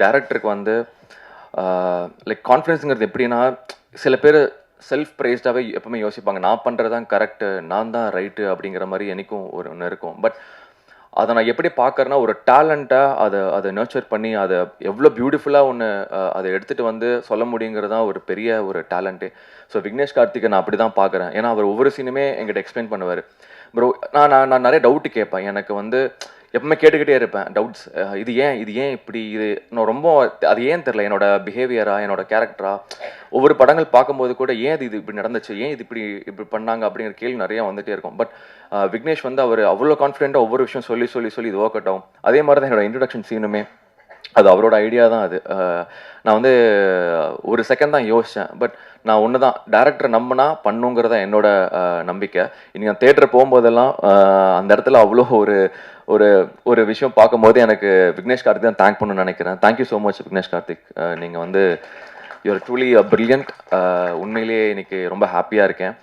டேரக்டருக்கு வந்து லைக் கான்ஃபிடன்ஸுங்கிறது எப்படின்னா, சில பேர் செல்ஃப் ப்ரைஸ்டாகவே எப்பவுமே யோசிப்பாங்க. நான் பண்ணுறது தான் கரெக்டு, நான் தான் ரைட்டு அப்படிங்கிற மாதிரி எனக்கும் ஒன்று இருக்கும். பட் அதை நான் எப்படி பார்க்குறேன்னா, ஒரு டேலண்ட்டாக அதை நர்ச்சர் பண்ணி அதை எவ்வளோ பியூட்டிஃபுல்லாக ஒன்று அதை எடுத்துகிட்டு வந்து சொல்ல முடியுங்கிறது தான் ஒரு பெரிய ஒரு டேலண்ட்டே. ஸோ விக்னேஷ் கார்த்திகை நான் அப்படி தான் பார்க்குறேன். ஏன்னா அவர் ஒவ்வொரு சீனுமே எங்கிட்ட எக்ஸ்பிளைன் பண்ணுவார். ப்ரோ நான் நான் நான் நிறைய டவுட்டு கேட்பேன். எனக்கு வந்து எப்பவுமே கேட்டுக்கிட்டே இருப்பேன் டவுட்ஸ். இது ஏன் இப்படி, இது நான் ரொம்ப அது ஏன் தெரில, என்னோட பிஹேவியரா, என்னோட கேரக்டரா, ஒவ்வொரு படங்கள் பார்க்கும்போது கூட ஏன் இது இப்படி நடந்துச்சு, ஏன் இது இப்படி பண்ணாங்க அப்படிங்கிற கேள்வி நிறையா வந்துகிட்டே இருக்கும். பட் விக்னேஷ் வந்து அவர் அவ்வளோ கான்ஃபிடென்ட்டாக ஒவ்வொரு விஷயம் சொல்லி இது ஒர்க் அவுட் ஆகும். அதே மாதிரி தான் என்னோட இன்ட்ரடக்ஷன் சீனுமே அது அவரோட ஐடியா தான் அது. நான் வந்து ஒரு செகண்ட் தான் யோசித்தேன். பட் நான் ஒன்று தான், டேரக்டரை நம்பினா பண்ணுங்கிறதா என்னோட நம்பிக்கை. இன்றைக்கி நான் தேட்டர் போகும்போதெல்லாம் அந்த இடத்துல அவ்வளோ ஒரு ஒரு ஒரு விஷயம் பார்க்கும்போது எனக்கு விக்னேஷ் கார்த்திக் தான் தேங்க் பண்ணணும்னு நினைக்கிறேன். Thank you so much Vignesh Karthik. நீங்கள் வந்து யூஆர் ட்ரூலி பிரில்லியன்ட். உண்மையிலேயே இன்னைக்கு ரொம்ப ஹாப்பியாக இருக்கேன்.